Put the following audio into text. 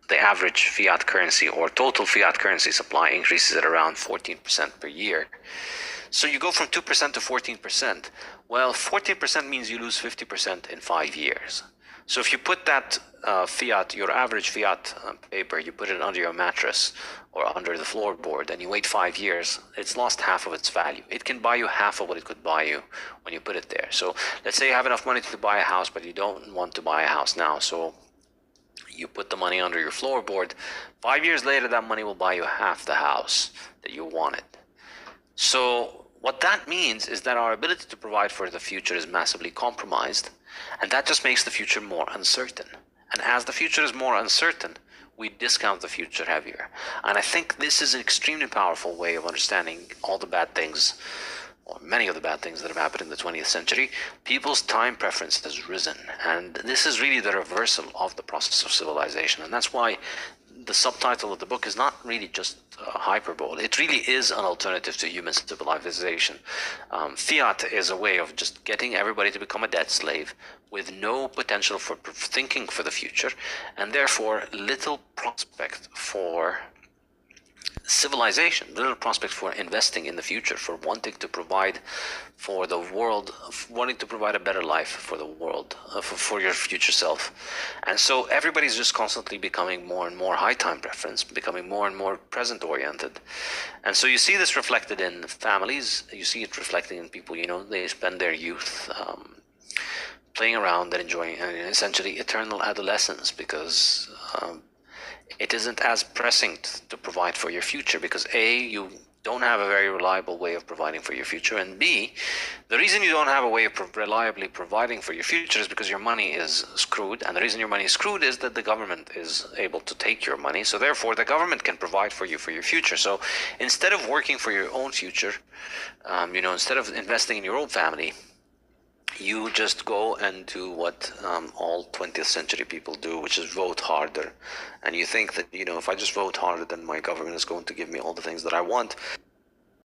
the average fiat currency or total fiat currency supply increases at around 14% per year. So you go from 2% to 14%. Well, 14% means you lose 50% in 5 years. So if you put that fiat, your average fiat paper, you put it under your mattress or under the floorboard and you wait 5 years, it's lost half of its value. It can buy you half of what it could buy you when you put it there. So let's say you have enough money to buy a house, but you don't want to buy a house now. So you put the money under your floorboard. 5 years later, that money will buy you half the house that you wanted. So what that means is that our ability to provide for the future is massively compromised, and that just makes the future more uncertain. And as the future is more uncertain, we discount the future heavier. And I think this is an extremely powerful way of understanding all the bad things, or many of the bad things that have happened in the 20th century. People's time preference has risen, and this is really the reversal of the process of civilization. And that's why the subtitle of the book is not really just hyperbole. It really is an alternative to human civilization. Fiat is a way of just getting everybody to become a debt slave with no potential for thinking for the future, and therefore little prospect for civilization, little prospect for investing in the future, for wanting to provide for the world, wanting to provide a better life for the world, for your future self. And so everybody's just constantly becoming more and more high time preference, becoming more and more present oriented. And so you see this reflected in families, you see it reflecting in people, you know, they spend their youth playing around and enjoying essentially eternal adolescence, because it isn't as pressing to provide for your future, because A, you don't have a very reliable way of providing for your future, and B, the reason you don't have a way of reliably providing for your future is because your money is screwed, and the reason your money is screwed is that the government is able to take your money, so therefore the government can provide for you for your future. So instead of working for your own future, you know, instead of investing in your own family, you just go and do what all 20th century people do, which is vote harder. And you think that, you know, if I just vote harder, then my government is going to give me all the things that I want.